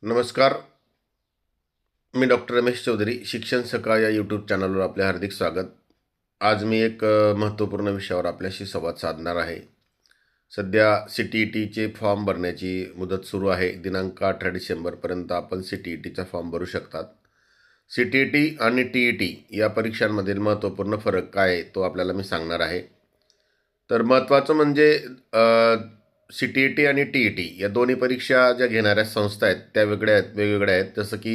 नमस्कार. मी डॉक्टर रमेश चौधरी. शिक्षण सकाळ या यूट्यूब चॅनलवर आपले हार्दिक स्वागत. आज मी एक महत्त्वपूर्ण विषयावर आपल्याशी संवाद साधणार आहे. सध्या CTETचे फॉर्म भरण्याची मुदत सुरू आहे. दिनांक 18 डिसेंबरपर्यंत आपण CTETचा फॉर्म भरू शकतात. CTET आणि TET या परीक्षांमधील महत्त्वपूर्ण फरक काय आहे तो आपल्याला मी सांगणार आहे. तर महत्त्वाचं म्हणजे CTET आणि TET या दोन्ही परीक्षा ज्या घेणाऱ्या संस्था आहेत त्या वेगवेगळ्या आहेत. जसं की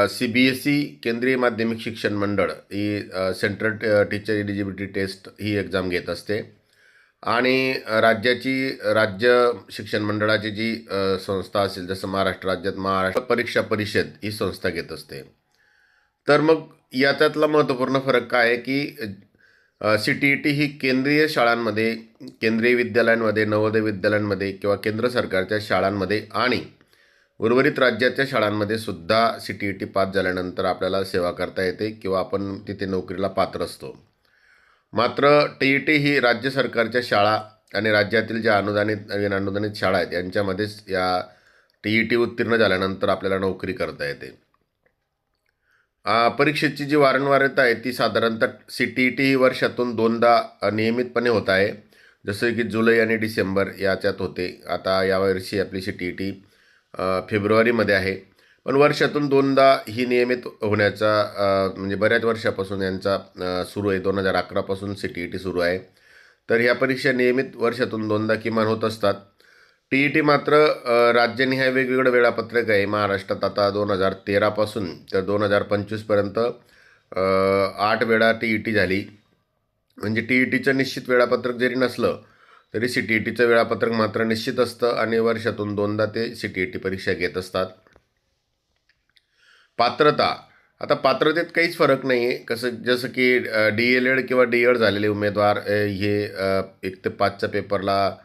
CBSE केंद्रीय माध्यमिक शिक्षण मंडळ ही सेंट्रल टीचर एलिजिबिलिटी टेस्ट ही एक्झाम घेत असते आणि राज्य शिक्षण मंडळाची जी संस्था असेल, जसं महाराष्ट्र राज्यात महाराष्ट्र परीक्षा परिषद ही संस्था घेत असते. तर मग याच्यातला महत्त्वपूर्ण फरक काय आहे की CTET ही केंद्रीय शाळांमध्ये, केंद्रीय विद्यालयांमध्ये, नवोदय विद्यालयांमध्ये किंवा केंद्र सरकारच्या शाळांमध्ये आणि उर्वरित राज्याच्या शाळांमध्ये सुद्धा CTET पास झाल्यानंतर आपल्याला सेवा करता येते किंवा आपण तिथे नोकरीला पात्र असतो. मात्र TET ही राज्य सरकारच्या शाळा आणि राज्यातील ज्या अनुदानित आणि अनानुदानित शाळा आहेत यांच्यामध्येच या TET उत्तीर्ण झाल्यानंतर आपल्याला नोकरी करता येते. परीक्षेची जी वारंवारता आहे ती साधारणतः CTET ही वर्षातून 2दा नियमितपणे होत आहे. जसं की जुलै आणि डिसेंबर याच्यात होते. आता यावर्षी आपली CTET फेब्रुवारीमध्ये आहे. पण वर्षातून 2दा ही नियमित होण्याचा म्हणजे बऱ्याच वर्षापासून यांचा सुरू आहे. 2011 पासून CTET सुरू आहे. तर ह्या परीक्षा नियमित वर्षातून 2दा किमान होत असतात. TET मात्र राज्यनिहाय वेगवेगळं वेळापत्रक आहे. महाराष्ट्रात आता 2013 पासून तर 2025पर्यंत 8 वेळा TET झाली. म्हणजे TETचं निश्चित वेळापत्रक जरी नसलं तरी CTETचं वेळापत्रक मात्र निश्चित असतं आणि वर्षातून 2दा ते CTET परीक्षा घेत असतात. पात्रता, आता पात्रतेत काहीच फरक नाही आहे. जसं की DLED किंवा DED झालेले उमेदवार हे 1 ते 5च्या पेपरला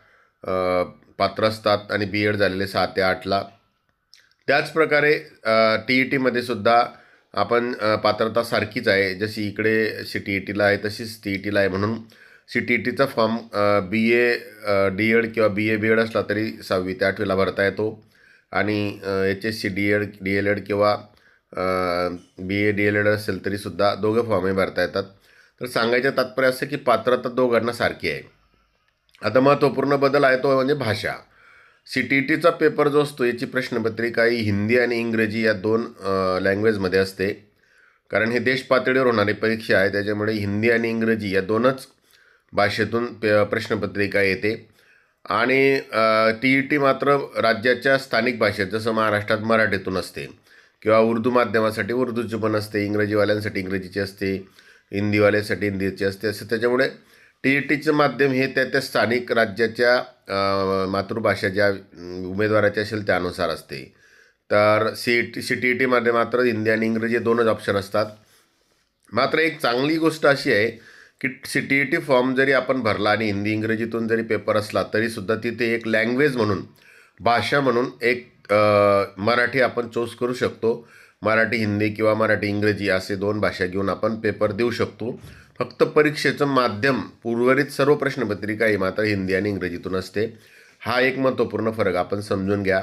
पात्र असतात आणि BEd झालेले 6 ते 8ला. त्याचप्रकारे TETमध्ये सुद्धा आपण पात्रता सारखीच आहे. जशी इकडे CTETला आहे तशीच TETला आहे. म्हणून CTETचा फॉर्म BA DED किंवा BA BEd असला तरी 6वी ते 8वीला भरता येतो आणि HSC DLED किंवा BA DLED असेल तरीसुद्धा दोघं फॉर्मही भरता येतात. तर सांगायचं तात्पर्य असं की पात्रता दोघांना सारखी आहे. आता महत्त्वपूर्ण बदल आहे तो म्हणजे भाषा. CTETचा पेपर जो असतो याची प्रश्नपत्रिका ही हिंदी आणि इंग्रजी या 2 लँग्वेजमध्ये असते. कारण हे देश पातळीवर होणारी परीक्षा आहे, त्याच्यामुळे हिंदी आणि इंग्रजी या 2च भाषेतून प्रश्नपत्रिका येते. आणि TET मात्र राज्याच्या स्थानिक भाषेत, जसं महाराष्ट्रात मराठीतून असते किंवा उर्दू माध्यमासाठी उर्दूची पण असते, इंग्रजीवाल्यांसाठी इंग्रजीची असते, हिंदीवाल्यांसाठी हिंदीची असते. असं त्याच्यामुळे TETचं माध्यम हे त्या स्थानिक राज्याच्या मातृभाषा ज्या उमेदवाराची असेल त्यानुसार असते. तर CTETमध्ये मात्र हिंदी आणि इंग्रजी 2च ऑप्शन असतात. मात्र एक चांगली गोष्ट अशी आहे की CTET फॉर्म जरी आपण भरला आणि हिंदी इंग्रजीतून जरी पेपर असला तरीसुद्धा तिथे एक लँग्वेज म्हणून, भाषा म्हणून एक मराठी आपण चूज करू शकतो. मराठी हिंदी किंवा मराठी इंग्रजी असे 2 भाषा घेऊन आपण पेपर देऊ शकतो. फक्त परीक्षेचं माध्यम, उर्वरित सर्व प्रश्नपत्रिका ही मात्र हिंदी आणि इंग्रजीतून असते. हा एक महत्त्वपूर्ण फरक आपण समजून घ्या.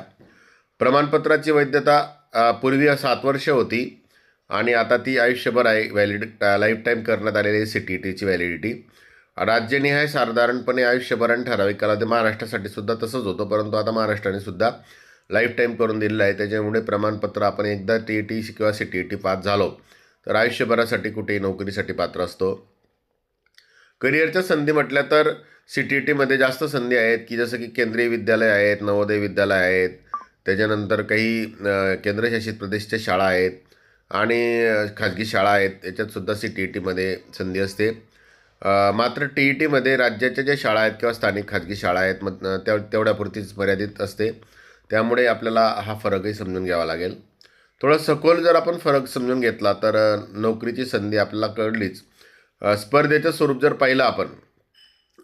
प्रमाणपत्राची वैधता पूर्वी 7 वर्ष होती आणि आता ती आयुष्यभर आहे. लाईफ टाईम करण्यात आलेली आहे CTETची व्हॅलिडिटी. राज्यनिहाय साधारणपणे आयुष्यभराने ठराविक कालावधी, महाराष्ट्रासाठी सुद्धा तसंच होतं, परंतु आता महाराष्ट्राने सुद्धा लाईफ टाईम करून दिलेलं आहे. त्याच्यामुळे प्रमाणपत्र आपण एकदा TET किंवा CTET पास झालो तर आयुष्यभरासाठी कुठेही नोकरीसाठी पात्र असतो. करिअरच्या संधी म्हटल्या तर CTETमध्ये जास्त संधी आहेत की जसं की केंद्रीय विद्यालय आहेत, नवोदय विद्यालय आहेत, त्याच्यानंतर काही केंद्रशासित प्रदेशच्या शाळा आहेत आणि खाजगी शाळा आहेत. याच्यातसुद्धा CTETमध्ये संधी असते. मात्र TETमध्ये राज्याच्या ज्या शाळा आहेत किंवा स्थानिक खाजगी शाळा आहेत मग तेवढ्यापुरतीच मर्यादित असते. त्यामुळे आपल्याला हा फरकही समजून घ्यावा लागेल. थोडा सखोल जर आपण फरक समजून घेतला तर नोकरीची संधी आपल्याला कळलीच. स्पर्धेचं स्वरूप जर पाहिलं आपण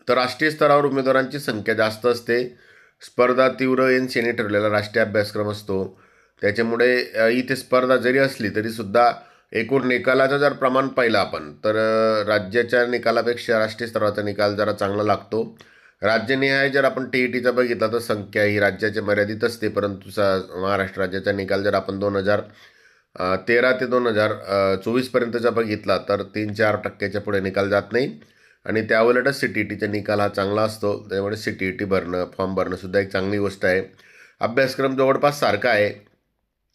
तर राष्ट्रीय स्तरावर उमेदवारांची संख्या जास्त असते. स्पर्धा तीव्र NCAने ठरलेला राष्ट्रीय अभ्यासक्रम असतो. त्याच्यामुळे इथे स्पर्धा जरी असली तरीसुद्धा एकूण निकालाचं जर प्रमाण पाहिलं आपण तर राज्याच्या निकालापेक्षा राष्ट्रीय स्तराचा निकाल जरा चांगला लागतो. राज्यनिहाय जर आपण TETचा बघितला तर संख्या ही राज्याच्या मर्यादित असते, परंतु महाराष्ट्र राज्याचा निकाल जर आपण 2013 ते 2024पर्यंतचा बघितला तर 3-4% पुढे निकाल जात नाही आणि त्याउलटच CTETचा निकाल हा चांगला असतो. त्यामुळे CTET फॉर्म भरणंसुद्धा एक चांगली गोष्ट आहे. अभ्यासक्रम जवळपास सारखा आहे,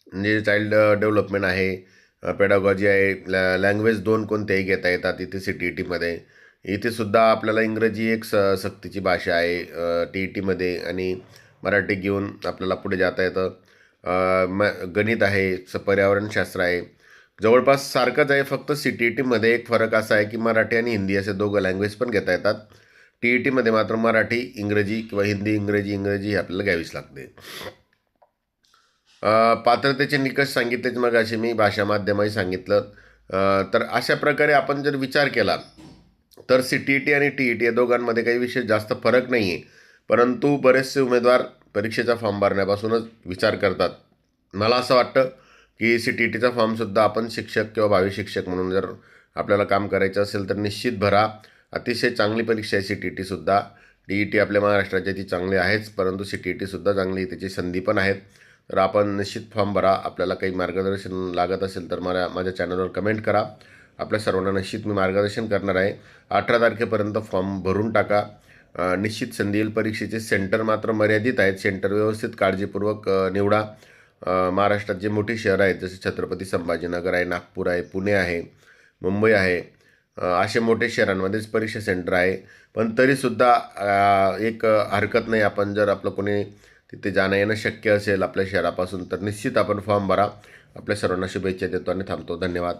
म्हणजे चाइल्ड डेव्हलपमेंट आहे, पेडागॉजी आहे, लँग्वेज 2 कोणत्याही घेता येतात इथे CTETमध्ये. इथे सुद्धा आपल्याला इंग्रजी एक सक्तीची भाषा आहे TETमध्ये आणि मराठी घेऊन आपल्याला पुढे जाता येतं. गणित आहे, पर्यावरणशास्त्र आहे, जवळपास सारखंच आहे. फक्त CTETमध्ये एक फरक असा आहे की मराठी आणि हिंदी असे दोघं लँग्वेज पण घेता येतात. TETमध्ये मात्र मराठी इंग्रजी किंवा हिंदी इंग्रजी आपल्याला घ्यावीच लागते. पात्रतेचे निकष सांगितलेच मग असे मी भाषा माध्यमही सांगितलं. तर अशा प्रकारे आपण जर विचार केला तर CTET आणि TET या दोघांमध्ये काही विशेष जास्त फरक नाही आहे, परंतु बरेचसे उमेदवार परीक्षेचा फॉर्म भरण्यापासूनच विचार करतात. मला असं वाटतं की CTETचा फॉर्मसुद्धा आपण शिक्षक किंवा भावी शिक्षक म्हणून जर आपल्याला काम करायचं असेल तर निश्चित भरा. अतिशय चांगली परीक्षा आहे CTETसुद्धा. TET आपल्या महाराष्ट्राची ती चांगली आहेच, परंतु CTETसुद्धा चांगली, त्याची संधी पण आहेत. तर आपण निश्चित फॉर्म भरा. आपल्याला काही मार्गदर्शन लागत असेल तर माझ्या चॅनलवर कमेंट करा. आपल्या सर्वांना निश्चित मी मार्गदर्शन करणार आहे. 18 तारखेपर्यंत फॉर्म भरून टाका. निश्चित संधी येईल. परीक्षेचे सेंटर मात्र मर्यादित आहेत. सेंटर व्यवस्थित काळजीपूर्वक निवडा. महाराष्ट्रात जे मोठी शहरं आहेत जसे छत्रपती संभाजीनगर आहे, नागपूर आहे, पुणे आहे, मुंबई आहे, असे मोठे शहरांमध्येच परीक्षा सेंटर आहे. पण तरीसुद्धा एक हरकत नाही, आपण जर आपलं कोणी तिथे जाणं येणं शक्य असेल आपल्या शहरापासून तर निश्चित आपण फॉर्म भरा. आपल्या सर्वांना शुभेच्छा देतो आणि थांबतो. धन्यवाद.